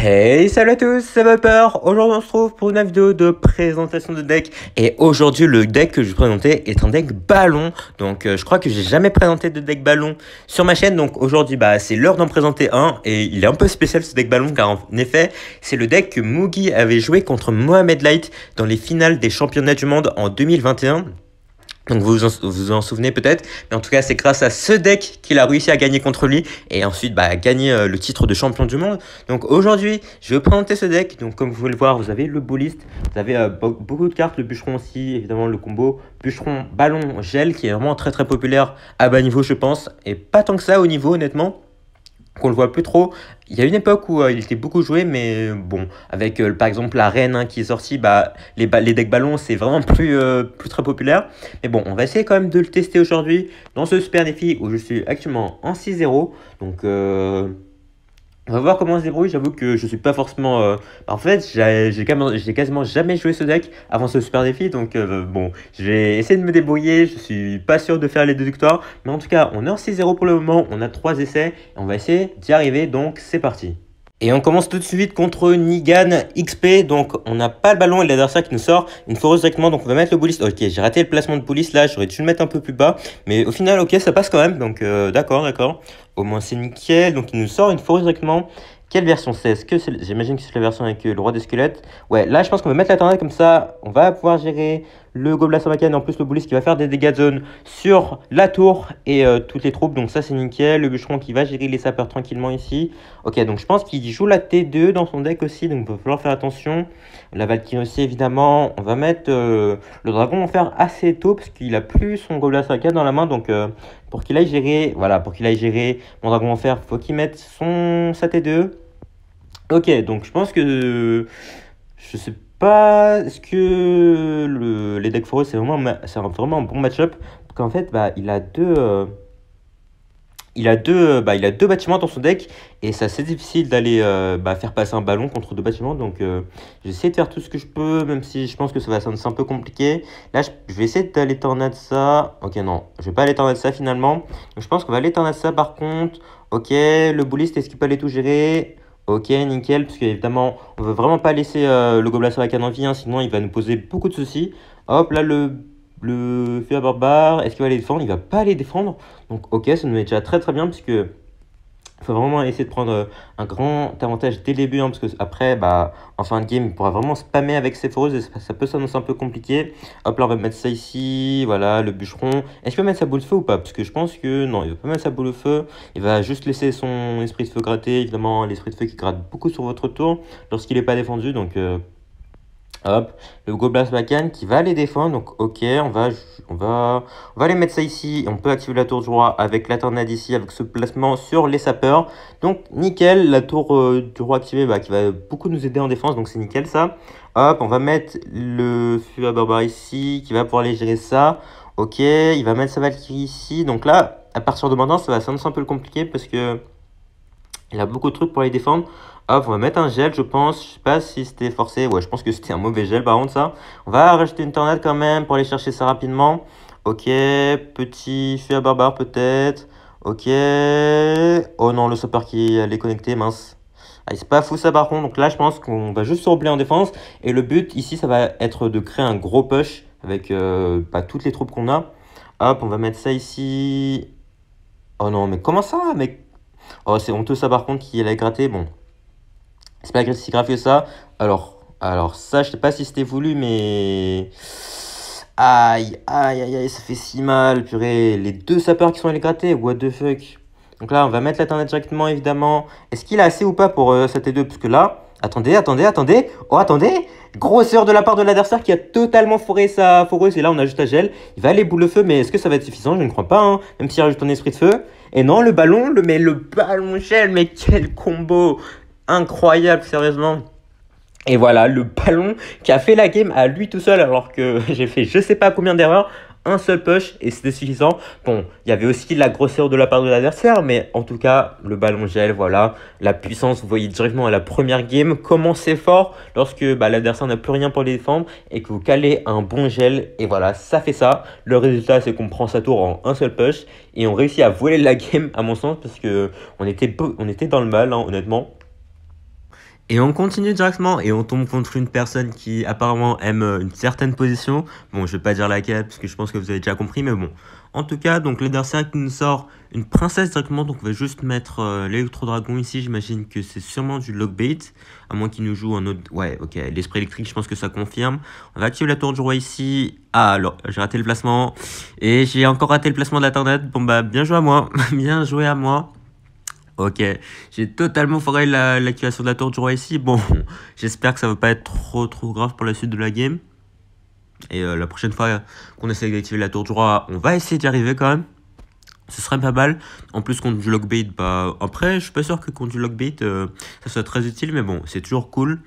Hey, salut à tous, c'est Vapeur. Aujourd'hui, on se trouve pour une vidéo de présentation de deck. Et aujourd'hui, le deck que je vais présenter est un deck ballon. Donc, je crois que j'ai jamais présenté de deck ballon sur ma chaîne. Donc, aujourd'hui, c'est l'heure d'en présenter un. Et il est un peu spécial ce deck ballon, car en effet, c'est le deck que Mugi avait joué contre Mohamed Light dans les finales des championnats du monde en 2021. Donc vous en souvenez peut-être, mais en tout cas c'est grâce à ce deck qu'il a réussi à gagner contre lui et ensuite à gagner le titre de champion du monde. Donc aujourd'hui je vais présenter ce deck. Donc comme vous pouvez le voir, vous avez le Bullist, vous avez beaucoup de cartes, le bûcheron aussi, évidemment le combo bûcheron ballon gel qui est vraiment très très populaire à bas niveau je pense, et pas tant que ça au niveau honnêtement. Qu'on le voit plus trop. Il y a une époque où il était beaucoup joué, mais bon, avec par exemple la reine qui est sortie, les decks ballons c'est vraiment plus très populaire. Mais bon, on va essayer quand même de le tester aujourd'hui dans ce super défi où je suis actuellement en 6-0. Donc on va voir comment on se débrouille. J'avoue que je suis pas forcément. En fait, j'ai quasiment jamais joué ce deck avant ce super défi. Donc, bon, je vais essayer de me débrouiller. Je suis pas sûr de faire les deux victoires. Mais en tout cas, on est en 6-0 pour le moment. On a 3 essais. Et on va essayer d'y arriver. Donc, c'est parti. Et on commence tout de suite contre Nigan XP. Donc, on n'a pas le ballon et l'adversaire qui nous sort une foreuse directement. Donc, on va mettre le Bullist. Ok, j'ai raté le placement de Bullist là. J'aurais dû le mettre un peu plus bas. Mais au final, ok, ça passe quand même. Donc, d'accord. Au moins, c'est nickel. Donc, il nous sort une foreuse directement. Quelle version c'est? J'imagine que c'est la version avec le roi des squelettes. Ouais, là, je pense qu'on va mettre la tornade comme ça. On va pouvoir gérer le gobelin sarbacane. En plus, le Bullist qui va faire des dégâts de zone sur la tour et toutes les troupes. Donc, ça, c'est nickel. Le bûcheron qui va gérer les sapeurs tranquillement ici. Ok, donc je pense qu'il joue la T2 dans son deck aussi. Donc, il va falloir faire attention. La Valkyrie aussi, évidemment. On va mettre le dragon, on va faire assez tôt parce qu'il a plus son gobelin sarbacane dans la main. Donc, pour qu'il aille gérer, voilà, pour qu'il aille gérer mon dragon en fer, faut qu'il mette sa T2. Ok, donc je pense que je sais pas, est-ce que les decks forest c'est vraiment un bon match-up parce qu'en fait il a deux bâtiments dans son deck et c'est assez difficile d'aller faire passer un ballon contre deux bâtiments. Donc j'essaie de faire tout ce que je peux, même si je pense que ça va c'est un peu compliqué. Là je vais essayer d'aller tornade ça. Ok, non, je vais pas aller tornade ça finalement. Donc je pense qu'on va aller tornade ça par contre. Ok, le Bullist, est-ce qu'il peut aller tout gérer? Ok, nickel, parce qu'évidemment, on veut vraiment pas laisser le gobelin sarbacane en vie, sinon il va nous poser beaucoup de soucis. Hop, là, le feu à barbare, est-ce qu'il va les défendre? Il va pas les défendre. Donc, ok, ça nous met déjà très très bien, parce que il faut vraiment essayer de prendre un grand avantage dès le début, parce que après, en fin de game, il pourra vraiment spammer avec ses foreuses et ça peut s'annoncer un peu compliqué. Hop, là, on va mettre ça ici, voilà, le bûcheron. Est-ce qu'il va mettre sa boule de feu ou pas? Parce que je pense que non, il va pas mettre sa boule de feu. Il va juste laisser son esprit de feu gratter, évidemment, l'esprit de feu qui gratte beaucoup sur votre tour lorsqu'il n'est pas défendu. Donc, hop, le gobelin sarbacane qui va les défendre. Donc, ok, on va aller mettre ça ici. On peut activer la tour du roi avec la tornade ici, avec ce placement sur les sapeurs. Donc, nickel, la tour du roi activée qui va beaucoup nous aider en défense. Donc, c'est nickel ça. Hop, on va mettre le feu à barbare ici, qui va pouvoir aller gérer ça. Ok, il va mettre sa Valkyrie ici. Donc là, à partir de maintenant, ça va s'annoncer un peu le compliqué parce que il a beaucoup de trucs pour les défendre. Hop, on va mettre un gel, je pense. Je sais pas si c'était forcé. Ouais, je pense que c'était un mauvais gel, par contre, ça. On va rajouter une tornade quand même pour aller chercher ça rapidement. Ok, petit feu à barbare peut-être. Ok. Oh non, le sapeur qui allait connecter, mince. Ah, c'est pas fou ça par contre. Donc là, je pense qu'on va juste se replier en défense. Et le but ici, ça va être de créer un gros push avec toutes les troupes qu'on a. Hop, on va mettre ça ici. Oh non, mais comment ça, mec? Oh, c'est honteux ça par contre qui allait gratter. Bon, c'est pas si grave que ça. Alors ça, je sais pas si c'était voulu, mais aïe, aïe, aïe, aïe, ça fait si mal, purée. Les deux sapeurs qui sont allés gratter, what the fuck. Donc là, on va mettre la tornade directement, évidemment. Est-ce qu'il a assez ou pas pour cette T2? Parce que là, attendez. Oh, attendez. Grosseur de la part de l'adversaire qui a totalement foiré sa foreuse. Et là, on ajoute à gel. Il va aller boule de feu, mais est-ce que ça va être suffisant? Je ne crois pas, même s'il rajoute un esprit de feu. Et non, le ballon, mais le ballon gel, mais quel combo incroyable, sérieusement. Et voilà, le ballon qui a fait la game à lui tout seul, alors que j'ai fait je sais pas combien d'erreurs. Un seul push et c'était suffisant. Bon, il y avait aussi la grosseur de la part de l'adversaire, mais en tout cas, le ballon gel, voilà. La puissance, vous voyez directement à la première game comment c'est fort lorsque l'adversaire n'a plus rien pour les défendre et que vous calez un bon gel. Et voilà, ça fait ça. Le résultat, c'est qu'on prend sa tour en un seul push et on réussit à voler la game, à mon sens, parce que on était dans le mal, honnêtement. Et on continue directement et on tombe contre une personne qui apparemment aime une certaine position. Bon, je vais pas dire laquelle parce que je pense que vous avez déjà compris, mais bon. En tout cas, donc l'adversaire qui nous sort une princesse directement, donc on va juste mettre l'électro-dragon ici. J'imagine que c'est sûrement du lockbait, à moins qu'il nous joue un autre... Ouais, ok, l'esprit électrique, je pense que ça confirme. On va activer la tour du roi ici. Ah, alors, j'ai raté le placement. Et j'ai encore raté le placement de la tornade. Bon bah, bien joué à moi. Bien joué à moi. Ok, j'ai totalement foiré l'activation de la tour du roi ici. Bon, j'espère que ça va pas être trop grave pour la suite de la game. Et la prochaine fois qu'on essaie d'activer la tour du roi, on va essayer d'y arriver quand même. Ce serait pas mal. En plus, contre du lockbait, bah après, je suis pas sûr que contre du lockbait, ça soit très utile, mais bon, c'est toujours cool.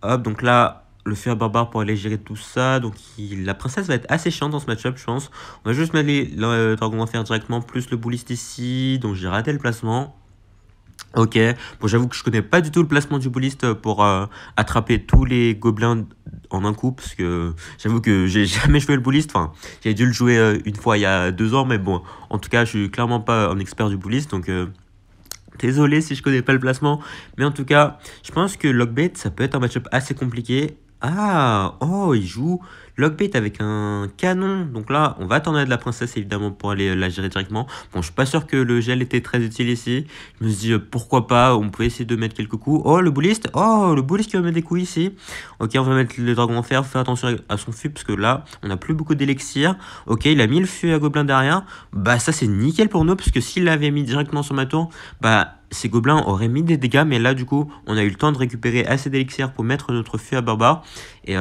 Hop, donc là, le fer barbare pour aller gérer tout ça. Donc la princesse va être assez chiante dans ce match-up, je pense. On va juste mettre le dragon d'enfer directement, plus le bouliste ici. Donc j'ai raté le placement. Ok, bon j'avoue que je connais pas du tout le placement du bouliste pour attraper tous les gobelins en un coup, parce que j'avoue que j'ai jamais joué le bouliste, enfin j'ai dû le jouer une fois il y a 2 ans, mais bon, en tout cas je suis clairement pas un expert du bouliste, donc désolé si je connais pas le placement, mais en tout cas je pense que Lockbait ça peut être un match-up assez compliqué. Ah, oh, il joue Lockbait avec un canon. Donc là, on va attendre de la princesse évidemment pour aller la gérer directement. Bon, je suis pas sûr que le gel était très utile ici. Je me suis dit pourquoi pas, on peut essayer de mettre quelques coups. Oh, le bouliste. Oh, le bouliste qui va mettre des coups ici. Ok, on va mettre le dragon en fer. Faire attention à son fût parce que là, on n'a plus beaucoup d'élixir. Ok, il a mis le fût à gobelin derrière. Bah, ça c'est nickel pour nous parce que s'il l'avait mis directement sur ma tour, bah ces gobelins auraient mis des dégâts, mais là du coup on a eu le temps de récupérer assez d'élixir pour mettre notre fût à barbare et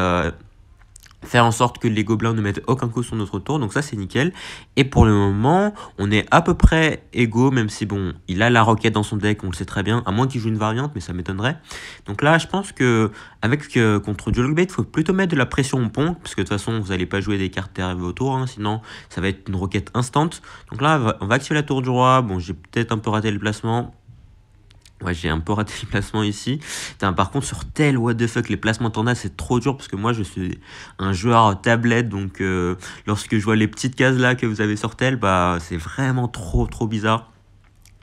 faire en sorte que les gobelins ne mettent aucun coup sur notre tour, donc ça c'est nickel. Et pour le moment on est à peu près égaux, même si bon il a la roquette dans son deck, on le sait très bien, à moins qu'il joue une variante, mais ça m'étonnerait. Donc là je pense que avec contre du lockbait il faut plutôt mettre de la pression au pont, parce que de toute façon vous n'allez pas jouer des cartes arrivées autour, hein, sinon ça va être une roquette instant. Donc là on va activer la tour du roi. Bon, j'ai peut-être un peu raté le placement. Ouais, j'ai un peu raté le placement ici. Putain, par contre, sur tel, what the fuck, les placements tornades, c'est trop dur parce que moi, je suis un joueur tablette. Donc, lorsque je vois les petites cases là que vous avez sur tel, bah, c'est vraiment trop bizarre.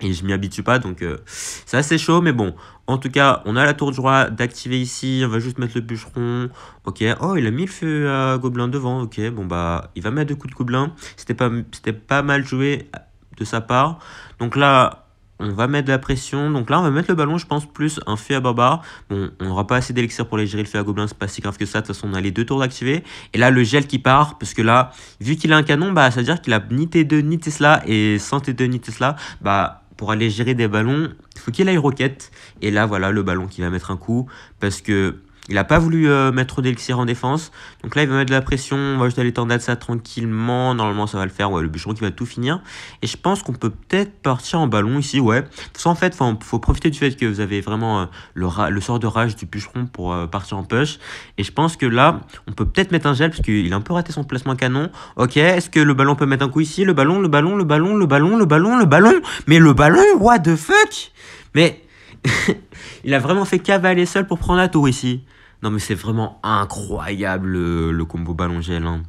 Et je m'y habitue pas, donc c'est assez chaud. Mais bon, en tout cas, on a la tour du roi d'activer ici. On va juste mettre le bûcheron. Ok, oh, il a mis le feu à gobelin devant. Ok, bon, bah, il va mettre 2 coups de gobelin. C'était pas mal joué de sa part. Donc là... On va mettre de la pression. Donc là, on va mettre le ballon, je pense, plus un feu à barbare. Bon, on n'aura pas assez d'élixir pour les gérer le feu à gobelin. C'est pas si grave que ça. De toute façon, on a les 2 tours d'activer. Et là, le gel qui part. Parce que là, vu qu'il a un canon, bah, ça veut dire qu'il a ni T2 ni Tesla. Et sans T2 ni Tesla, bah, pour aller gérer des ballons, il faut qu'il aille roquette. Et là, voilà, le ballon qui va mettre un coup. Parce que... il n'a pas voulu mettre d'élixir en défense. Donc là, il va mettre de la pression. On va juste aller tornade ça tranquillement. Normalement, ça va le faire. Ouais, le bûcheron qui va tout finir. Et je pense qu'on peut peut-être partir en ballon ici. Ouais. En fait, faut profiter du fait que vous avez vraiment le sort de rage du bûcheron pour partir en push. Et je pense que là, on peut peut-être mettre un gel parce qu'il a un peu raté son placement canon. Ok. Est-ce que le ballon peut mettre un coup ici? Le ballon. Mais le ballon, what the fuck? Mais il a vraiment fait cavaler seul pour prendre la tour ici. Non mais c'est vraiment incroyable le combo ballon gel, hein.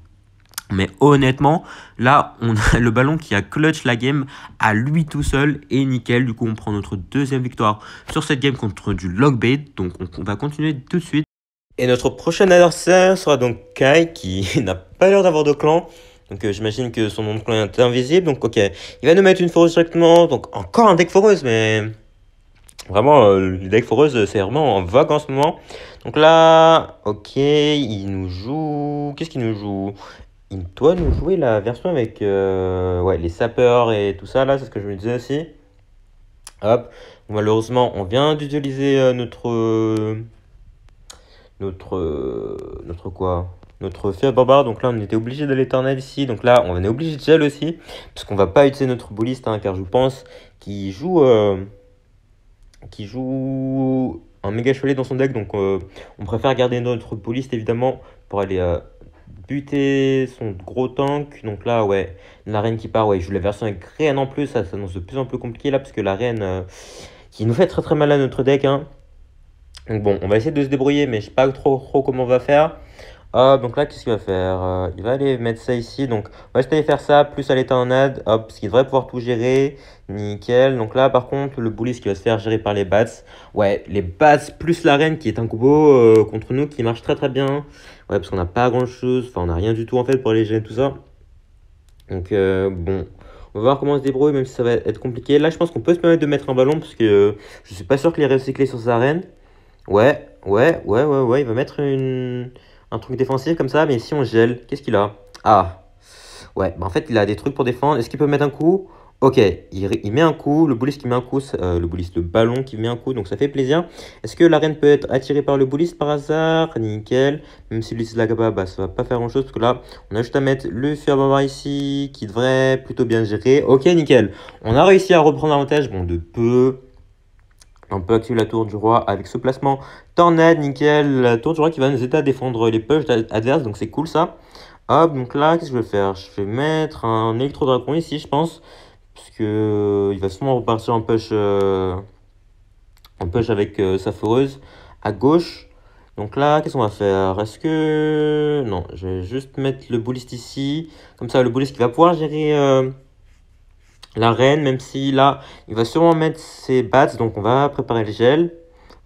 Mais honnêtement, là, on a le ballon qui a clutch la game à lui tout seul et nickel. Du coup, on prend notre 2e victoire sur cette game contre du lockbait. Donc, on va continuer tout de suite. Et notre prochain adversaire sera donc Kai, qui n'a pas l'air d'avoir de clan. Donc, j'imagine que son nom de clan est invisible. Donc, ok, il va nous mettre une foreuse directement. Donc, encore un deck foreuse, mais... vraiment, le deck foreuse, c'est vraiment en vogue en ce moment. Donc là, ok, il nous joue... qu'est-ce qu'il nous joue? Il doit nous jouer la version avec ouais, les sapeurs et tout ça, là, c'est ce que je me disais aussi. Hop, malheureusement, on vient d'utiliser notre quoi? Notre feu à barbare. Donc là, on était obligé d'aller l'éternel ici. Donc là, on est obligé de gel aussi. Parce qu'on va pas utiliser notre bouliste, hein, car je pense qu'il joue... un méga chevalier dans son deck, donc on préfère garder notre bouliste évidemment pour aller buter son gros tank. Donc là, ouais, la reine qui part, ouais, je joue la version avec reine en plus, ça s'annonce de plus en plus compliqué là, parce que la reine qui nous fait très mal à notre deck, hein. Donc bon, on va essayer de se débrouiller, mais je sais pas trop comment on va faire. Hop, donc là, qu'est-ce qu'il va faire? Il va aller mettre ça ici. Donc, on va juste aller faire ça, plus aller tornade. Hop, parce qu'il devrait pouvoir tout gérer. Nickel. Donc là, par contre, le bully, ce qui va se faire gérer par les bats. Ouais, les bats plus l'arène qui est un combo contre nous qui marche très très bien. Ouais, parce qu'on n'a pas grand-chose. Enfin, on n'a rien du tout en fait pour les gérer tout ça. Donc, bon. On va voir comment on se débrouille, même si ça va être compliqué. Là, je pense qu'on peut se permettre de mettre un ballon parce que je suis pas sûr qu'il ait recyclé sur sa arène. Ouais. Il va mettre un truc défensif comme ça, mais si on gèle, qu'est-ce qu'il a? Ah, ouais, bah en fait, il a des trucs pour défendre. Est-ce qu'il peut mettre un coup? Ok, il met un coup. Le bouliste qui met un coup, le bouliste, le ballon qui met un coup, donc ça fait plaisir. Est-ce que l'arène peut être attirée par le bouliste par hasard? Nickel. Même si lui c'est de la capa, bah ça va pas faire grand-chose parce que là, on a juste à mettre le fer barbare ici qui devrait plutôt bien gérer. Ok, nickel. On a réussi à reprendre l'avantage, bon, de peu. On peut activer la tour du roi avec ce placement. Tornade, nickel. La tour du roi qui va nous aider à défendre les push adverses. Donc c'est cool ça. Hop, donc là, qu'est-ce que je vais faire? Je vais mettre un électro-dragon ici, je pense. Parce que il va sûrement repartir en push avec sa foreuse à gauche. Donc là, qu'est-ce qu'on va faire? Est-ce que... Non, je vais juste mettre le bouliste ici. Comme ça, le bouliste qui va pouvoir gérer... la reine, même si là, il va sûrement mettre ses bats, donc on va préparer le gel.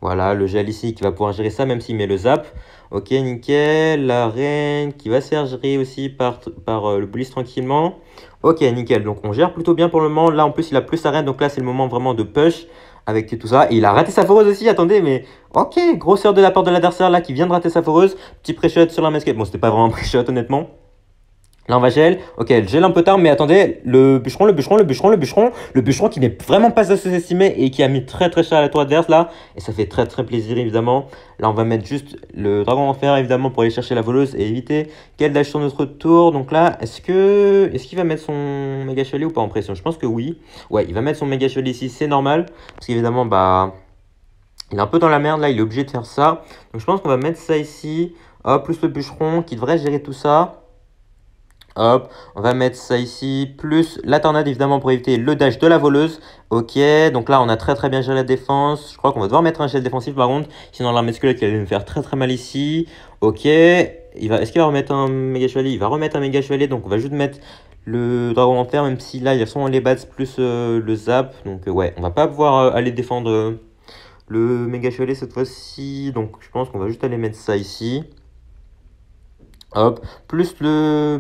Voilà, le gel ici qui va pouvoir gérer ça, même s'il met le zap. Ok, nickel. La reine qui va se faire gérer aussi par le bliss tranquillement. Ok, nickel. Donc on gère plutôt bien pour le moment. Là, en plus, il a plus sa reine, donc là, c'est le moment vraiment de push avec tout ça. Et il a raté sa foreuse aussi, attendez, mais ok, grosseur de la part de l'adversaire là qui vient de rater sa foreuse. Petit pré-shot sur la masquette. Bon, c'était pas vraiment un pré-shot, honnêtement. Là, on va gel. Ok, elle gèle un peu tard, mais attendez, le bûcheron qui n'est vraiment pas à sous-estimer et qui a mis très très cher à la tour adverse là. Et ça fait très très plaisir évidemment. Là, on va mettre juste le dragon en fer évidemment pour aller chercher la voleuse et éviter qu'elle dash sur notre tour. Donc là, est-ce qu'il va mettre son méga chevalier ou pas en pression? Je pense que oui. Ouais, il va mettre son méga chevalier ici, c'est normal. Parce qu'évidemment, bah, il est un peu dans la merde là, il est obligé de faire ça. Donc je pense qu'on va mettre ça ici. Hop, plus le bûcheron qui devrait gérer tout ça. Hop, on va mettre ça ici, plus la tornade évidemment pour éviter le dash de la voleuse. Ok, donc là on a très très bien géré la défense. Je crois qu'on va devoir mettre un gel défensif par contre, sinon l'armée squelette qui allait nous faire très très mal ici. Ok, est-ce qu'il va remettre un méga chevalier? Il va remettre un méga chevalier, donc on va juste mettre le dragon en fer, même si là il y a souvent les bats plus le zap. Donc ouais, on va pas pouvoir aller défendre le méga chevalier cette fois-ci. Donc je pense qu'on va juste aller mettre ça ici. Hop, plus le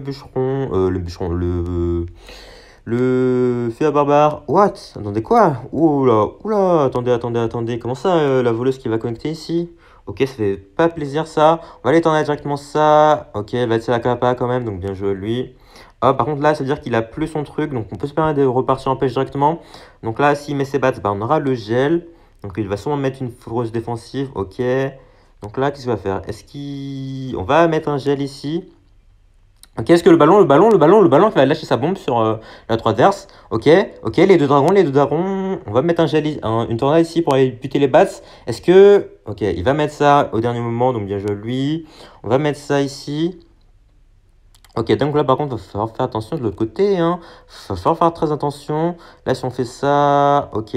feu à barbare. What? Attendez, quoi? Oula, attendez. Comment ça, la voleuse qui va connecter ici? Ok, ça fait pas plaisir ça. On va aller tendre directement ça. Ok, il va tirer la capa quand même, donc bien joué lui. Hop, par contre là, ça veut dire qu'il a plus son truc, donc on peut se permettre de repartir en pêche directement. Donc là, s'il met ses bats, bah, on aura le gel. Donc il va sûrement mettre une foreuse défensive, ok. Donc là, qu'est-ce qu'il va faire? On va mettre un gel ici. Ok, est-ce que le ballon qui va lâcher sa bombe sur la droite adverse. Ok, les deux dragons. On va mettre une tornade ici pour aller buter les bats. Est-ce que... Ok, il va mettre ça au dernier moment, donc bien joué lui. On va mettre ça ici. Ok, donc là par contre, il va falloir faire attention de l'autre côté, hein. Il va falloir faire très attention. Là, si on fait ça, ok.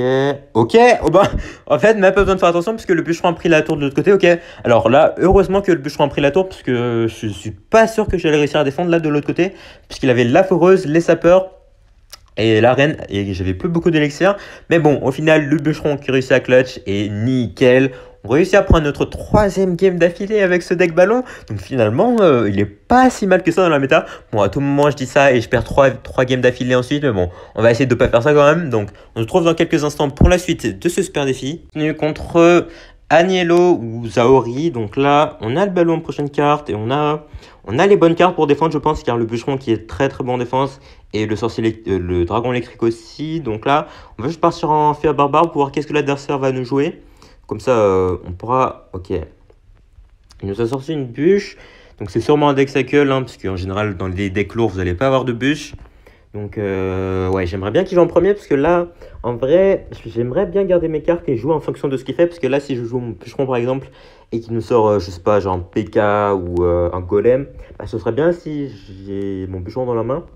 Oh ben, en fait, même pas besoin de faire attention puisque le bûcheron a pris la tour de l'autre côté, ok. Alors là, heureusement que le bûcheron a pris la tour parce que je suis pas sûr que j'allais réussir à défendre là de l'autre côté puisqu'il avait la foreuse, les sapeurs et la reine et j'avais plus beaucoup d'élixir. Mais bon, au final, le bûcheron qui réussit à clutch et nickel. On réussit à prendre notre troisième game d'affilée avec ce deck ballon. Donc finalement, il est pas si mal que ça dans la méta. Bon, à tout moment, je dis ça et je perds 3 games d'affilée ensuite. Mais bon, on va essayer de pas faire ça quand même. Donc, on se retrouve dans quelques instants pour la suite de ce super défi. Contre Agnello ou Zaori. Donc là, on a le ballon en prochaine carte et on a les bonnes cartes pour défendre, je pense, car le bûcheron qui est très très bon en défense et le sorcier, le dragon électrique aussi. Donc là, on va juste partir en fer barbare pour voir qu'est-ce que l'adversaire va nous jouer. Comme ça, on pourra... Ok. Il nous a sorti une bûche. Donc c'est sûrement un deck cycle, hein, parce qu'en général, dans les decks lourds, vous n'allez pas avoir de bûche. Donc ouais, j'aimerais bien qu'il joue en premier, parce que là, en vrai, j'aimerais bien garder mes cartes et jouer en fonction de ce qu'il fait. Parce que là, si je joue mon bûcheron, par exemple, et qu'il nous sort, je sais pas, genre un PK ou un golem, bah, ce serait bien si j'ai mon bûcheron dans la main.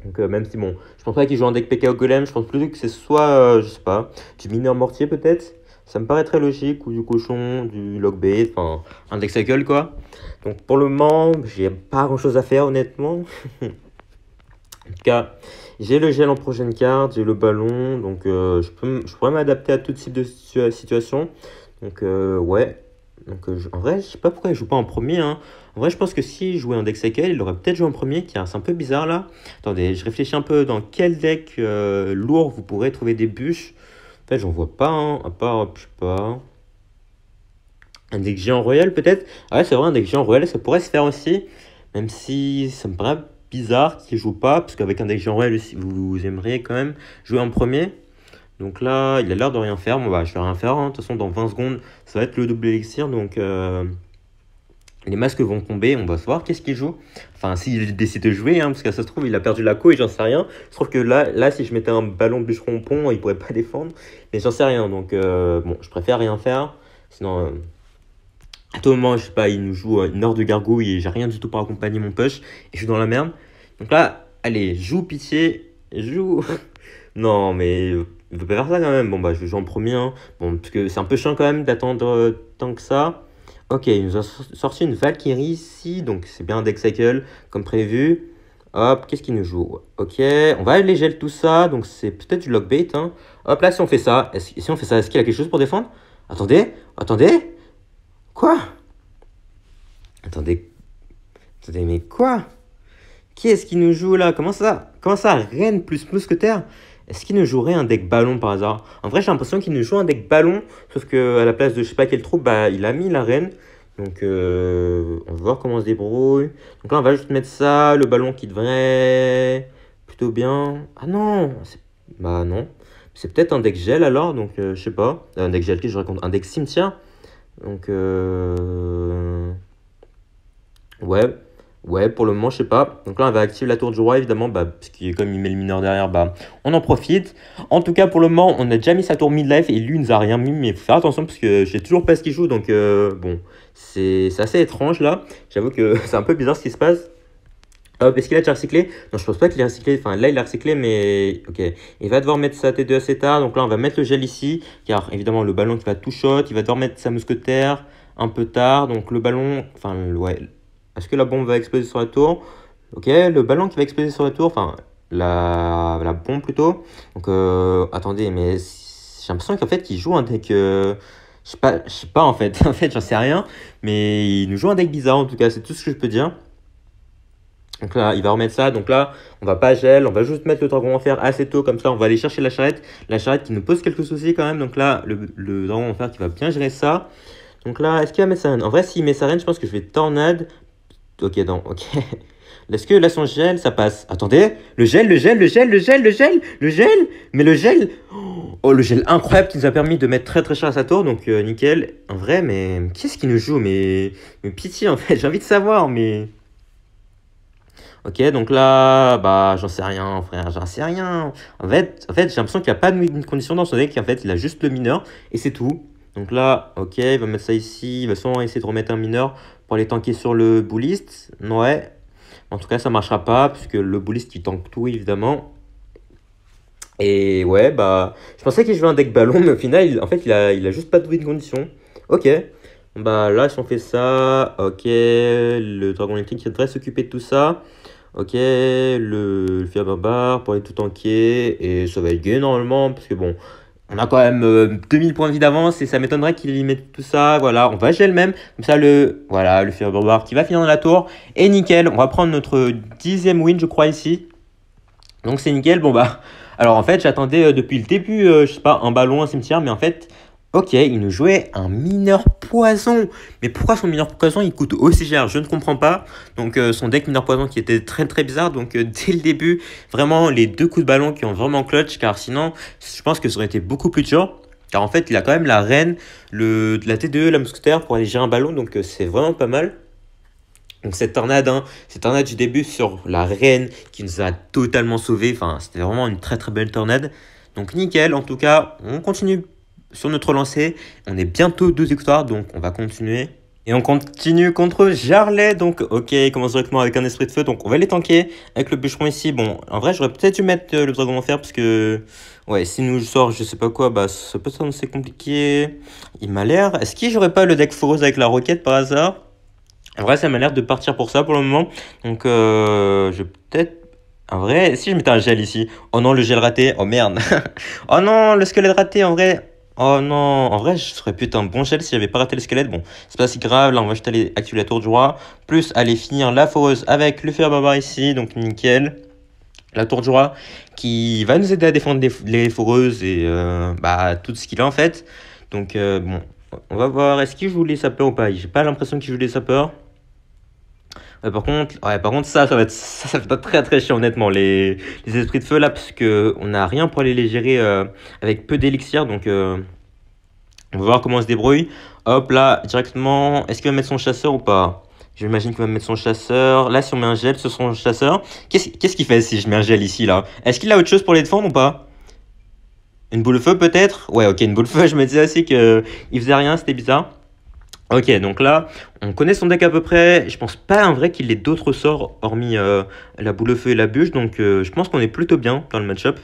Donc même si bon, je pense pas qu'il joue en deck PK ou golem, je pense plutôt que c'est soit, je sais pas, du mineur mortier peut-être. Ça me paraît très logique, ou du cochon, du logbait, enfin, un deck cycle quoi. Donc pour le moment, j'ai pas grand chose à faire honnêtement. En tout cas, j'ai le gel en prochaine carte, j'ai le ballon, donc je pourrais m'adapter à tout type de situation. Donc ouais, donc en vrai, je sais pas pourquoi il joue pas en premier, hein. En vrai, je pense que s'il jouait un deck cycle, il aurait peut-être joué en premier, car c'est un peu bizarre là. Attendez, je réfléchis un peu dans quel deck lourd vous pourrez trouver des bûches. En fait, j'en vois pas, hein, à part, je sais pas, un deck géant royal peut-être. Ah ouais, c'est vrai, un deck géant royal, ça pourrait se faire aussi. Même si ça me paraît bizarre qu'il joue pas, parce qu'avec un deck géant royal, vous aimeriez quand même jouer en premier. Donc là, il a l'air de rien faire. Bon, bah, je vais rien faire, hein. De toute façon, dans 20 secondes, ça va être le double élixir. Donc, les masques vont tomber. On va savoir qu'est-ce qu'il joue. Enfin, s'il décide de jouer, hein, parce que ça se trouve, il a perdu la co et j'en sais rien. Je trouve que là, si je mettais un ballon bûcheron pont, il pourrait pas défendre. Mais j'en sais rien. Donc, bon, je préfère rien faire. Sinon, à tout moment, je sais pas, il nous joue une heure de gargouille et j'ai rien du tout pour accompagner mon push. Et je suis dans la merde. Donc là, allez, joue pitié. Joue. Non, mais il veut pas faire ça quand même. Bon, bah, je vais jouer en premier, hein. Bon, parce que c'est un peu chiant quand même d'attendre tant que ça. Ok, il nous a sorti une Valkyrie ici. Donc, c'est bien un deck cycle comme prévu. Hop, qu'est-ce qu'il nous joue? Ok, on va aller gel tout ça. Donc, c'est peut-être du lockbait, hein. Hop, là, si on fait ça, est-ce qu'il a quelque chose pour défendre? Attendez, attendez. Quoi? Attendez, attendez, mais quoi? Qui est-ce qui nous joue là? Comment ça, Reine plus Mousquetaire? Est-ce qu'il nous jouerait un deck ballon par hasard? En vrai, j'ai l'impression qu'il nous joue un deck ballon, sauf que à la place de je sais pas quelle troupe, bah, il a mis la reine. Donc, on va voir comment on se débrouille. Donc là, on va juste mettre ça, le ballon qui devrait plutôt bien. Ah non! Bah non. C'est peut-être un deck gel alors, donc je sais pas. Un deck gel, que je raconte? Un deck cimetière. Donc, ouais. Ouais, pour le moment, je sais pas. Donc là, on va activer la tour du roi, évidemment, bah, parce que comme il met le mineur derrière, bah, on en profite. En tout cas, pour le moment, on a déjà mis sa tour mid-life et lui, il nous a rien mis, mais il faut faire attention parce que je sais toujours pas ce qu'il joue. Donc, bon, c'est assez étrange là. J'avoue que c'est un peu bizarre ce qui se passe. Hop, est-ce qu'il a déjà recyclé? Non, je pense pas qu'il ait recyclé. Enfin, là, il a recyclé, mais ok. Il va devoir mettre sa T2 assez tard. Donc là, on va mettre le gel ici, car évidemment, le ballon qui va tout shot. Il va devoir mettre sa mousquetaire un peu tard. Donc le ballon, enfin, ouais. Est-ce que la bombe va exploser sur la tour? Ok, le ballon qui va exploser sur la tour, enfin, la bombe plutôt. Donc, attendez, mais j'ai l'impression qu'en fait, il joue un deck. Je sais pas en fait. En fait, j'en sais rien. Mais il nous joue un deck bizarre en tout cas, c'est tout ce que je peux dire. Donc là, il va remettre ça. Donc là, on va pas gel, on va juste mettre le dragon en fer assez tôt. Comme ça, on va aller chercher la charrette. La charrette qui nous pose quelques soucis quand même. Donc là, le dragon en fer qui va bien gérer ça. Donc là, est-ce qu'il va mettre sa reine? En vrai, s'il met sa reine, je pense que je vais tornade. Ok, non, ok. Est-ce que là, son gel, ça passe? Attendez, le gel, le gel. Mais le gel, oh, le gel incroyable qui nous a permis de mettre très très cher à sa tour. Donc, nickel. En vrai, mais qui est-ce qui nous joue? Mais pitié, en fait, j'ai envie de savoir, mais. Ok, donc là, bah, j'en sais rien, frère, j'en sais rien. En fait, j'ai l'impression qu'il n'y a pas de condition dans son deck, en fait, il a juste le mineur, et c'est tout. Donc là, ok, il va mettre ça ici, il va sûrement essayer de remettre un mineur pour aller tanker sur le bullist. Ouais, en tout cas, ça marchera pas, puisque le bullist, il tank tout, évidemment. Et ouais, bah, je pensais qu'il jouait un deck ballon, mais au final, il a juste pas de win condition. Ok, bah là, si on fait ça, ok, le dragon électrique qui devrait s'occuper de tout ça. Ok, le Fier Barbare pour aller tout tanker. Et ça va être gay normalement. Parce que bon, on a quand même 2000 points de vie d'avance. Et ça m'étonnerait qu'il y mette tout ça. Voilà, on va gel même. Comme ça, voilà, le Fier Barbare qui va finir dans la tour. Et nickel, on va prendre notre 10e win, je crois, ici. Donc c'est nickel. Bon bah, alors en fait, j'attendais depuis le début, je sais pas, un ballon, un cimetière. Mais en fait, ok, il nous jouait un mineur poison. Mais pourquoi son mineur poison il coûte aussi cher? Je ne comprends pas. Donc son deck mineur poison qui était très très bizarre. Donc dès le début, vraiment les deux coups de ballon qui ont vraiment clutch. Car sinon, je pense que ça aurait été beaucoup plus dur. Car en fait, il a quand même la reine, la T2, la mousquetaire pour aller gérer un ballon. Donc c'est vraiment pas mal. Donc cette tornade, hein, cette tornade du début sur la reine qui nous a totalement sauvés. Enfin, c'était vraiment une très très belle tornade. Donc nickel, en tout cas, on continue sur notre lancée. On est bientôt 2 victoires, donc on va continuer. Et on continue contre Jarlet, donc ok, il commence directement avec un esprit de feu, donc on va les tanker avec le bûcheron ici. Bon, en vrai, j'aurais peut-être dû mettre le dragon en fer, parce que, ouais, s'il nous sort je sais pas quoi, bah ça peut s'annoncer compliqué. Il m'a l'air... Est-ce qu'il j'aurais pas le deck foreuse avec la roquette par hasard? En vrai, ça m'a l'air de partir pour ça pour le moment, donc je vais peut-être... En vrai, si je mettais un gel ici. Oh non, le gel raté, oh merde. Oh non, le squelette raté, en vrai. Oh non, en vrai, je serais peut-être un bon gel si j'avais pas raté le squelette. Bon, c'est pas si grave. Là, on va juste aller activer la tour du roi. Plus aller finir la foreuse avec le fer barbare ici. Donc, nickel. La tour du roi qui va nous aider à défendre les foreuses et bah, tout ce qu'il a en fait. Donc, bon, on va voir. Est-ce qu'il joue les sapeurs ou pas? J'ai pas l'impression qu'il joue les sapeurs. Par contre, ça va être très très chiant, honnêtement, les esprits de feu là, parce que on n'a rien pour aller les gérer avec peu d'élixir. Donc, on va voir comment on se débrouille. Hop là, directement. Est-ce qu'il va mettre son chasseur ou pas? J'imagine qu'il va mettre son chasseur. Là, si on met un gel sur son chasseur, qu'est-ce qu'il fait si je mets un gel ici là? Est-ce qu'il a autre chose pour les défendre ou pas? Une boule de feu peut-être? Ouais, ok, une boule de feu. Je me disais aussi que il faisait rien, c'était bizarre. Ok, donc là, on connaît son deck à peu près. Je pense pas en vrai qu'il ait d'autres sorts hormis la boule de feu et la bûche. Donc je pense qu'on est plutôt bien dans le match-up.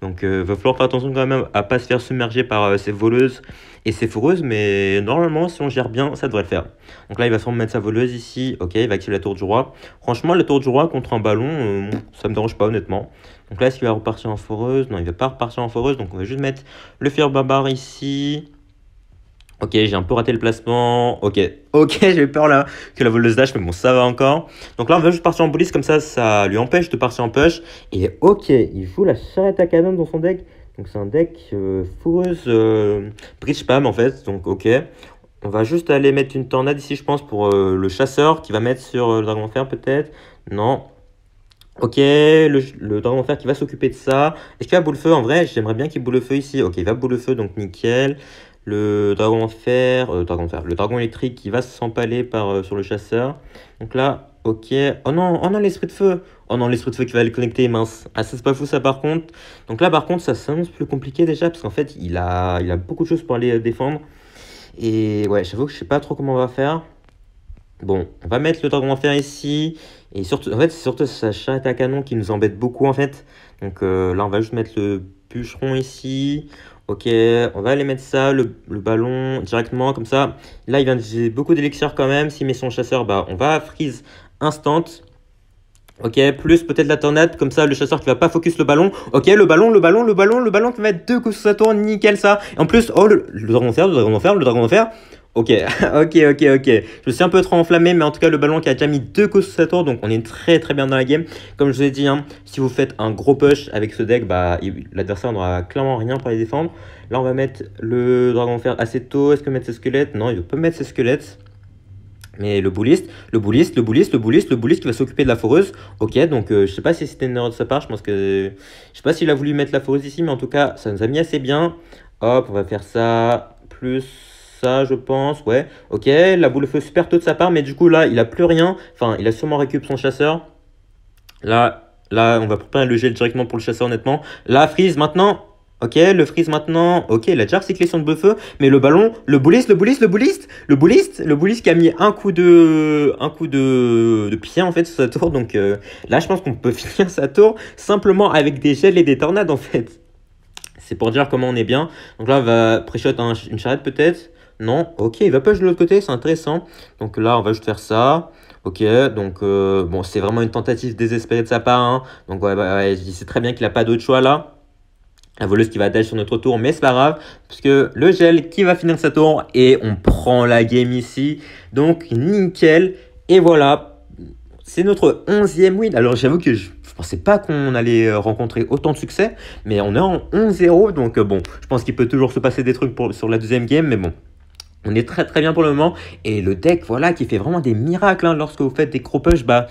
Donc va falloir faire attention quand même à pas se faire submerger par ces voleuses et ces foreuses. Mais normalement, si on gère bien, ça devrait le faire. Donc là, il va sûrement mettre sa voleuse ici. Ok, il va activer la tour du roi. Franchement, la tour du roi contre un ballon, ça me dérange pas honnêtement. Donc là, est-ce qu'il va repartir en foreuse? Non, il va pas repartir en foreuse. Donc on va juste mettre le fer barbare ici. Ok, j'ai un peu raté le placement. Ok, j'ai eu peur là que la voleuse dash, mais bon, ça va encore. Donc là, on va juste partir en police, comme ça lui empêche de partir en push. Et ok, il joue la charrette à canon dans son deck. Donc c'est un deck foreuse bridge spam en fait. Donc ok, on va juste aller mettre une tornade ici, je pense, pour le chasseur qui va mettre sur le dragon de fer peut-être. Non. Ok, le dragon de fer qui va s'occuper de ça. Est-ce qu'il va boule le feu? En vrai, j'aimerais bien qu'il boule le feu ici. Ok, il va boule le feu, donc nickel. Le dragon de fer, le dragon électrique qui va s'empaler sur le chasseur. Donc là, ok. Oh non, l'esprit de feu. Oh non, l'esprit de feu qui va le connecter, mince. Ah, ça c'est pas fou ça par contre. Donc là, par contre, ça s'annonce plus compliqué déjà, parce qu'en fait, il a beaucoup de choses pour aller défendre. Et ouais, j'avoue que je sais pas trop comment on va faire. Bon, on va mettre le dragon de fer ici. Et surtout, en fait, c'est surtout sa charrette à canon qui nous embête beaucoup en fait. Donc là, on va juste mettre le bûcheron ici. Ok, on va aller mettre ça, le ballon directement comme ça. Là, il vient d'utiliser beaucoup d'élixir quand même. S'il met son chasseur, bah, on va freeze instant. Ok, plus peut-être la tornade, comme ça le chasseur qui va pas focus le ballon. Ok, le ballon qui va mettre 2 coups sur sa tour, nickel ça. Et en plus, oh le dragon de fer, le dragon de fer. Ok, ok. Je me suis un peu trop enflammé, mais en tout cas, le ballon qui a déjà mis 2 coups sur sa tour, donc on est très très bien dans la game. Comme je vous ai dit, hein, si vous faites un gros push avec ce deck, bah, l'adversaire n'aura clairement rien pour les défendre. Là, on va mettre le dragon de fer assez tôt. Est-ce que mettre ses squelettes? Non, il ne veut pas mettre ses squelettes. Mais le bouliste qui va s'occuper de la foreuse. Ok, donc je sais pas si c'était une erreur de sa part. Je pense que. Je sais pas s'il a voulu mettre la foreuse ici, mais en tout cas, ça nous a mis assez bien. Hop, on va faire ça. Plus ça, je pense. Ouais, ok. La boule de feu super tôt de sa part, mais du coup, là, il a plus rien. Enfin, il a sûrement récup son chasseur. Là, on va préparer le gel directement pour le chasseur, honnêtement. Là, freeze maintenant. Ok, le freeze maintenant. Ok, il a déjà recyclé son feu, mais le ballon, le bouliste qui a mis un coup de pied en fait sur sa tour. Donc là, je pense qu'on peut finir sa tour simplement avec des gels et des tornades en fait. C'est pour dire comment on est bien. Donc là, on va pré-shot une charrette peut-être. Non, ok, il va pas jouer de l'autre côté, c'est intéressant. Donc là, on va juste faire ça. Ok, donc bon, c'est vraiment une tentative désespérée de sa part. Hein. Donc ouais, je sais très bien qu'il a pas d'autre choix là. La voleuse qui va dash sur notre tour, mais c'est pas grave, puisque le gel qui va finir sa tour et on prend la game ici. Donc nickel, et voilà, c'est notre 11e win. Alors j'avoue que je pensais pas qu'on allait rencontrer autant de succès, mais on est en 11-0, donc bon, je pense qu'il peut toujours se passer des trucs sur la deuxième game, mais bon. On est très très bien pour le moment. Et le deck, voilà, qui fait vraiment des miracles. Hein. Lorsque vous faites des gros push, bah,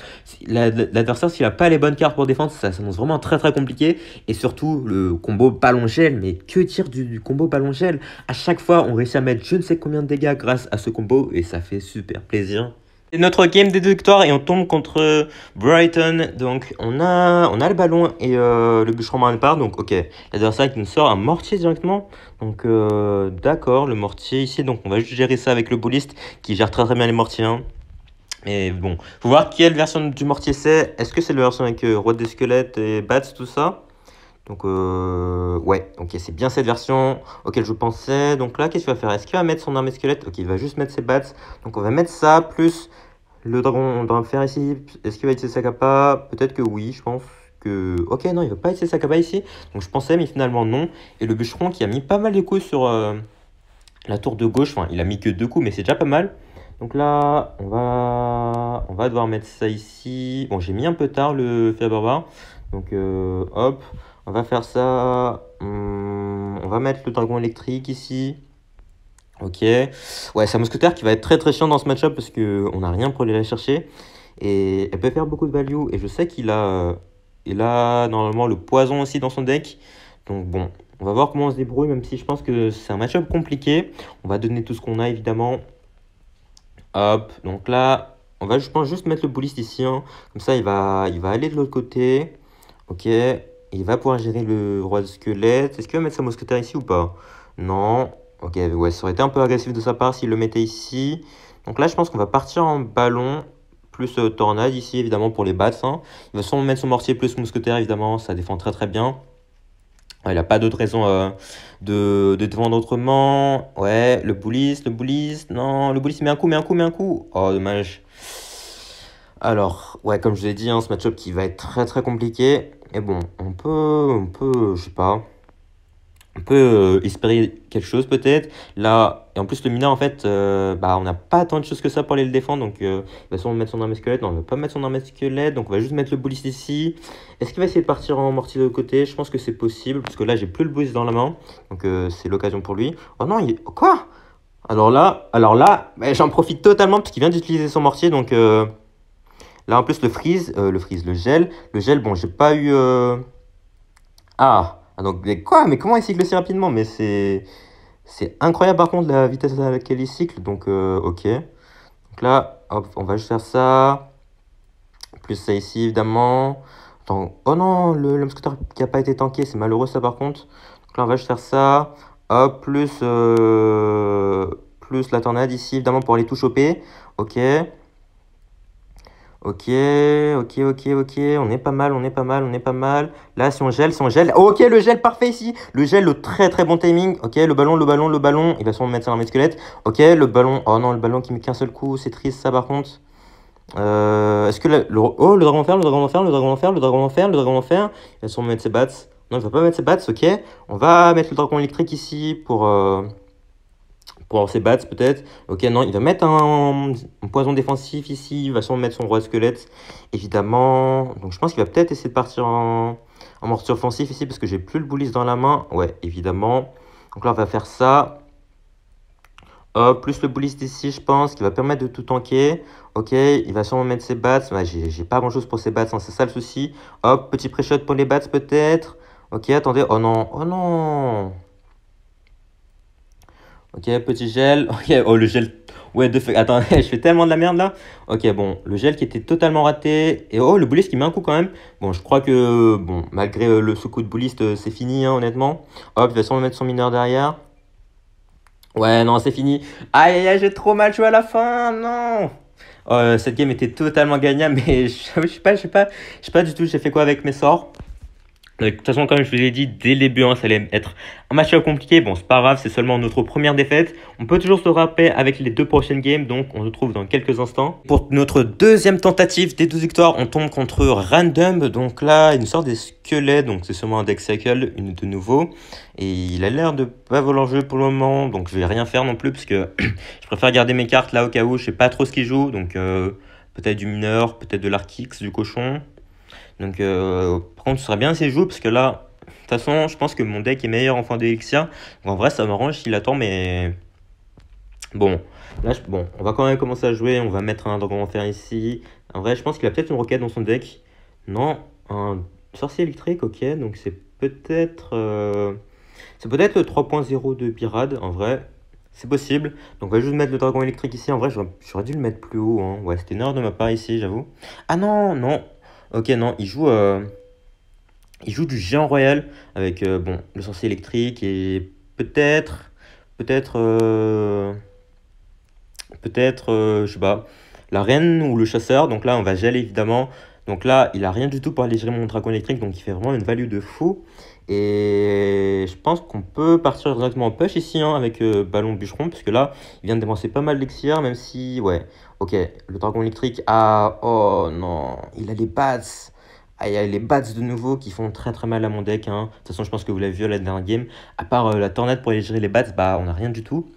l'adversaire, s'il n'a pas les bonnes cartes pour défendre, ça s'annonce vraiment très très compliqué. Et surtout, le combo ballon-gel. Mais que dire du combo ballon-gel? À chaque fois, on réussit à mettre je ne sais combien de dégâts grâce à ce combo. Et ça fait super plaisir. C'est notre game des deux victoires et on tombe contre Brighton. Donc on a le ballon et le bûcheron mal part. Donc ok, l'adversaire qui nous sort un mortier directement. Donc d'accord, le mortier ici. Donc on va juste gérer ça avec le bouliste qui gère très très bien les mortiers, hein. Mais bon, faut voir quelle version du mortier c'est. Est-ce que c'est la version avec roi des squelettes et bats, tout ça? Donc ouais, ok, c'est bien cette version auquel je pensais. Donc là, qu'est-ce qu'il va faire? Est-ce qu'il va mettre son armée squelette? Ok, il va juste mettre ses bats. Donc on va mettre ça, plus le dragon, on doit faire ici. Est-ce qu'il va utiliser sa capa? Peut-être que oui, je pense que... Ok, non, il va pas utiliser sa capa ici. Donc je pensais, mais finalement non. Et le bûcheron qui a mis pas mal de coups sur la tour de gauche. Enfin, il a mis que 2 coups, mais c'est déjà pas mal. Donc là, on va devoir mettre ça ici. Bon, j'ai mis un peu tard le fer barbare. Donc hop, on va faire ça. On va mettre le dragon électrique ici. Ok. Ouais, c'est un mousquetaire qui va être très très chiant dans ce match-up parce qu'on n'a rien pour aller la chercher. Et elle peut faire beaucoup de value. Et je sais il a normalement le poison aussi dans son deck. Donc bon, on va voir comment on se débrouille, même si je pense que c'est un match-up compliqué. On va donner tout ce qu'on a évidemment. Hop, donc là, on va je pense juste mettre le bouliste ici, hein. Comme ça, il va aller de l'autre côté. Ok, il va pouvoir gérer le roi de squelette. Est-ce qu'il va mettre sa mousquetaire ici ou pas? Non. Ok, ouais, ça aurait été un peu agressif de sa part s'il le mettait ici. Donc là, je pense qu'on va partir en ballon, plus tornade ici, évidemment, pour les bats, hein. Il va sûrement mettre son mortier plus mousquetaire, évidemment, ça défend très très bien. Ouais, il n'a pas d'autre raison de défendre autrement. Ouais, le bouliste, non, le bouliste met un coup, met un coup, met un coup. Oh, dommage. Alors, ouais, comme je l'ai dit, hein, ce match-up qui va être très très compliqué. Et bon, on peut, je sais pas, on peut espérer quelque chose peut-être. Là, et en plus le mineur en fait, bah on n'a pas tant de choses que ça pour aller le défendre. Donc il va sûrement mettre son armée squelette. Non, on va pas mettre son armée squelette. Donc on va juste mettre le bouliste ici. Est-ce qu'il va essayer de partir en mortier de l'autre côté? Je pense que c'est possible. Parce que là j'ai plus le bouliste dans la main. Donc c'est l'occasion pour lui. Oh non, quoi? Alors là, bah, j'en profite totalement parce qu'il vient d'utiliser son mortier. Donc là en plus le gel, bon j'ai pas eu... donc mais quoi? Mais comment il cycle si rapidement? Mais c'est incroyable par contre la vitesse à laquelle il cycle. Donc ok. Donc là, hop, on va juste faire ça. Plus ça ici évidemment. Attends, oh non, le scooter qui a pas été tanké, c'est malheureux ça par contre. Donc là on va juste faire ça. Hop, plus la tornade ici évidemment pour aller tout choper. Ok. Ok, ok, on est pas mal, on est pas mal, on est pas mal. Là, si on gèle. Ok, le gel parfait ici. Le gel, le très très bon timing. Ok, le ballon. Il va sûrement mettre ça dans mes squelettes. Ok, le ballon. Oh non, le ballon qui met qu'un seul coup. C'est triste ça par contre. Est-ce que oh, le dragon en fer, le dragon en fer, le dragon en fer, le dragon en fer, le dragon en fer. Il va sûrement mettre ses bats. Non, il va pas mettre ses bats. Ok, on va mettre le dragon électrique ici pour avoir ses bats peut-être. Ok, non, il va mettre un poison défensif ici. Il va sûrement mettre son roi squelette, évidemment. Donc je pense qu'il va peut-être essayer de partir en mortier offensif ici parce que j'ai plus le bouliste dans la main. Ouais, évidemment. Donc là, on va faire ça. Hop, plus le bouliste ici, je pense, qui va permettre de tout tanker. Ok, il va sûrement mettre ses bats. Ouais, j'ai pas grand-chose pour ses bats, hein, c'est ça le souci. Hop, petit pré-shot pour les bats peut-être. Ok, attendez. Oh non, oh non. Ok, petit gel. Ok, oh le gel. Ouais, attends, je fais tellement de la merde là. Ok, bon, le gel qui était totalement raté. Et oh, le bouliste qui met un coup quand même. Bon, je crois que, bon, malgré ce coup de bouliste, c'est fini, hein, honnêtement. Hop, il va sûrement mettre son mineur derrière. Ouais, non, c'est fini. Aïe, aïe, aïe, j'ai trop mal joué à la fin, non. Cette game était totalement gagnable, mais je sais pas du tout, j'ai fait quoi avec mes sorts. De toute façon, comme je vous l'ai dit dès le début, hein, ça allait être un match compliqué. Bon, c'est pas grave, c'est seulement notre première défaite. On peut toujours se rappeler avec les 2 prochaines games, donc on se retrouve dans quelques instants. Pour notre deuxième tentative des 12 victoires, on tombe contre Random. Donc là, il nous sort des squelettes, donc c'est sûrement un deck cycle, une de nouveau. Et il a l'air de pas vouloir jouer pour le moment, donc je vais rien faire non plus, parce que je préfère garder mes cartes là au cas où je sais pas trop ce qu'il joue. Donc peut-être du mineur, peut-être de l'Arkix, du cochon. Donc, par contre, ce serait bien s'il joue parce que là, de toute façon, je pense que mon deck est meilleur en fin d'élixir. Donc, en vrai, ça m'arrange s'il attend, mais bon, là, bon, on va quand même commencer à jouer. On va mettre un dragon en fer ici. En vrai, je pense qu'il a peut-être une roquette dans son deck. Non, un sorcier électrique, ok. Donc, c'est peut-être le 3.0 de Pirade, en vrai. c'est possible. Donc on va juste mettre le dragon électrique ici. En vrai, j'aurais dû le mettre plus haut, hein. Ouais, c'était une erreur de ma part ici, j'avoue. Ah non, non. Ok, non, il joue du géant royal avec bon, le sorcier électrique et peut-être, peut-être, peut-être, je sais pas, la reine ou le chasseur. Donc là, on va gel évidemment. Donc là, il a rien du tout pour aller gérer mon dragon électrique, donc il fait vraiment une value de fou. Et je pense qu'on peut partir directement en push ici, hein, avec ballon bûcheron, parce que là, il vient de dépenser pas mal d'exir, même si, ouais, ok, le dragon électrique, ah, oh non, il a les bats. Ah, il y a les bats de nouveau qui font très très mal à mon deck, hein. De toute façon, je pense que vous l'avez vu à la dernière game. À part la tornade pour aller gérer les bats, bah, on n'a rien du tout.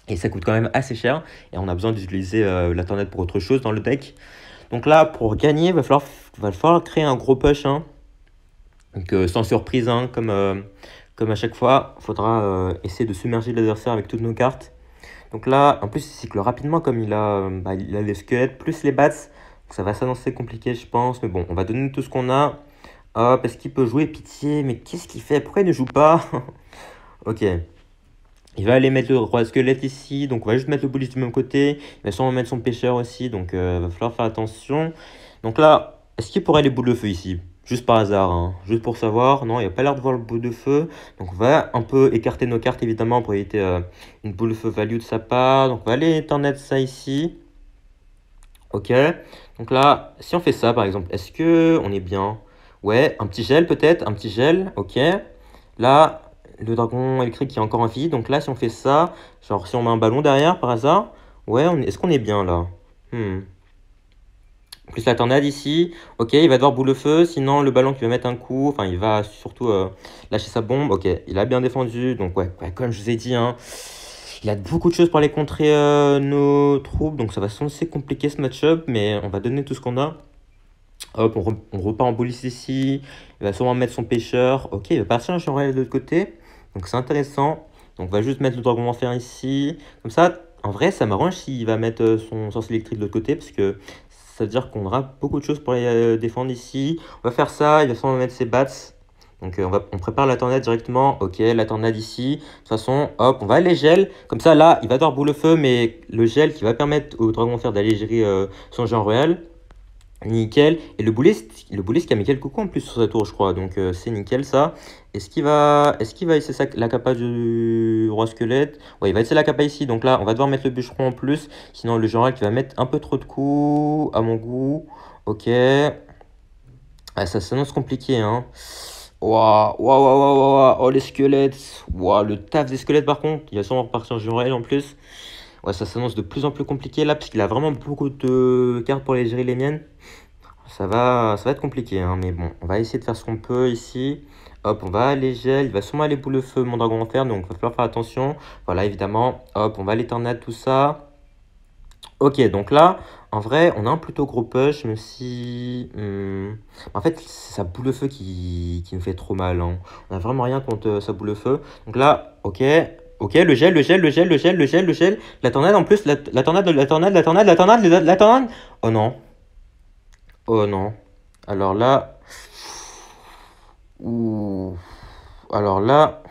Et ça coûte quand même assez cher. Et on a besoin d'utiliser la tornade pour autre chose dans le deck. Donc là, pour gagner, va falloir créer un gros push, hein. Donc sans surprise, hein, comme à chaque fois, il faudra essayer de submerger l'adversaire avec toutes nos cartes. Donc là, en plus, il cycle rapidement comme il a les squelettes plus les bats. Donc ça va s'annoncer compliqué, je pense. Mais bon, on va donner tout ce qu'on a. Hop, est-ce qu'il peut jouer? Pitié, mais qu'est-ce qu'il fait? Pourquoi il ne joue pas? Ok. Il va aller mettre le roi squelette ici. Donc on va juste mettre le police du même côté. Il va sûrement mettre son pêcheur aussi. Donc il va falloir faire attention. Donc là, est-ce qu'il pourrait aller boule de feu ici? Juste par hasard, hein. Juste pour savoir. Non, il n'y a pas l'air de voir le boule de feu. Donc on va un peu écarter nos cartes évidemment pour éviter une boule de feu value de sa part. Donc on va aller éternel ça ici. Ok. Donc là, si on fait ça par exemple, est-ce que on est bien? Ouais, un petit gel peut-être, un petit gel. Ok. Là, le dragon électrique qui est encore en vie. Donc là, si on fait ça, genre si on met un ballon derrière par hasard, ouais, est-ce qu'on est bien là? Hmm. Plus la tornade ici. Ok, il va devoir boule le feu. Sinon, le ballon qui va mettre un coup. Enfin, il va surtout lâcher sa bombe. Ok, il a bien défendu. Donc, ouais, comme je vous ai dit, hein, il a beaucoup de choses pour aller contrer nos troupes. Donc, ça va assez compliqué ce match-up. Mais on va donner tout ce qu'on a. Hop, on repart en police ici. Il va sûrement mettre son pêcheur. Ok, il va partir un champ de l'autre côté. Donc, c'est intéressant. Donc, on va juste mettre le dragon enfer ici. Comme ça, en vrai, ça m'arrange s'il va mettre son sorcier électrique de l'autre côté. Parce que ça veut dire qu'on aura beaucoup de choses pour les défendre ici. On va faire ça, il va sûrement mettre ses bats. Donc on prépare la tornade directement. Ok, la tornade ici. De toute façon, hop, on va aller gel. Comme ça, là, il va devoir boule le feu, mais le gel qui va permettre au dragon fer d'aller gérer son géant royal. Nickel. Et le bouliste qui a mis quelques coups en plus sur sa tour, je crois. Donc c'est nickel ça. Est-ce qu'il va essayer la capa du roi squelette? Ouais, il va essayer la capa ici. Donc là, on va devoir mettre le bûcheron en plus. Sinon, le général qui va mettre un peu trop de coups à mon goût. Ok. Ah, ça s'annonce compliqué, hein. Waouh, waouh, waouh, waouh, waouh. Oh, les squelettes. Waouh, le taf des squelettes par contre. Il va sûrement repartir en général en plus. Ouais, ça s'annonce de plus en plus compliqué là, parce qu'il a vraiment beaucoup de cartes pour aller gérer les miennes. Ça va être compliqué, hein, mais bon, on va essayer de faire ce qu'on peut ici. Hop, on va aller gel, il va sûrement aller boule le feu, mon dragon en fer, donc il va falloir faire attention. Voilà, évidemment, hop, on va aller tornade, tout ça. Ok, donc là, en vrai, on a un plutôt gros push, même si... En fait, c'est sa boule de feu qui nous fait trop mal, hein. On a vraiment rien contre sa boule de feu. Donc là, ok, ok, le gel, le gel, le gel, le gel, le gel, le gel. La tornade en plus, la tornade, la tornade, la tornade, la tornade, la tornade. Oh non. Oh non. Alors là... Ouh. Alors là...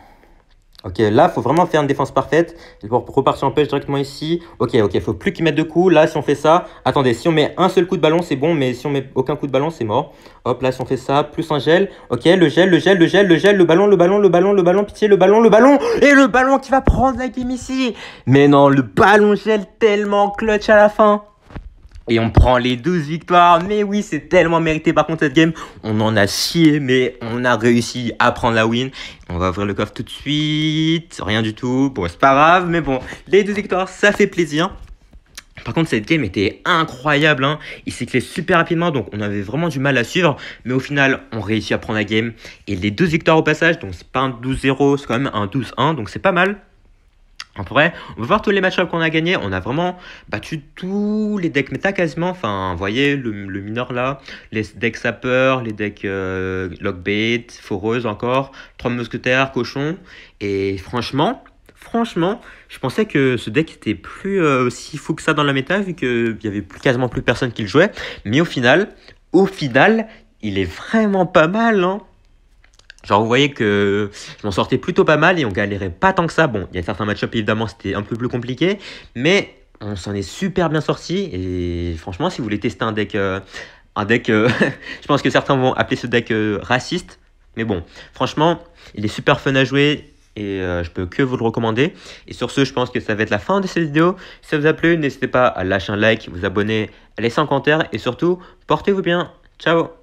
Ok, là, faut vraiment faire une défense parfaite. Pour repartir en pêche directement ici. Ok, faut plus qu'il mette de coups. Là, si on fait ça... Attendez, si on met un seul coup de ballon, c'est bon. Mais si on met aucun coup de ballon, c'est mort. Hop, là, si on fait ça, plus un gel. Ok, le gel, le gel, le gel, le gel, le ballon, le ballon, le ballon, le ballon, pitié, le ballon, le ballon. Et le ballon qui va prendre la game ici. Mais non, le ballon gel tellement clutch à la fin. Et on prend les 12 victoires. Mais oui, c'est tellement mérité. Par contre, cette game, on en a chié, mais on a réussi à prendre la win. On va ouvrir le coffre tout de suite. Rien du tout. Bon, c'est pas grave, mais bon, les 12 victoires, ça fait plaisir. Par contre, cette game était incroyable, hein. Il cyclait super rapidement, donc on avait vraiment du mal à suivre. Mais au final, on réussit à prendre la game. Et les 12 victoires au passage, donc c'est pas un 12-0, c'est quand même un 12-1, donc c'est pas mal. En vrai, on va voir tous les match-ups qu'on a gagnés. On a vraiment battu tous les decks méta quasiment. Enfin, vous voyez, le mineur là, les decks sapeurs, les decks lockbait, foreuse encore, 3 mousquetaires, cochon. Et franchement, je pensais que ce deck était plus aussi fou que ça dans la méta, vu qu'il y avait quasiment plus personne qui le jouait. Mais au final, il est vraiment pas mal, hein. Genre, vous voyez que je m'en sortais plutôt pas mal et on galérait pas tant que ça. Bon, il y a certains match-up, évidemment, c'était un peu plus compliqué, mais on s'en est super bien sorti. Et franchement, si vous voulez tester un deck, je pense que certains vont appeler ce deck raciste, mais bon, franchement, il est super fun à jouer et je peux que vous le recommander. Et sur ce, je pense que ça va être la fin de cette vidéo. Si ça vous a plu, n'hésitez pas à lâcher un like, vous abonner, à laisser un commentaire et surtout, portez-vous bien. Ciao!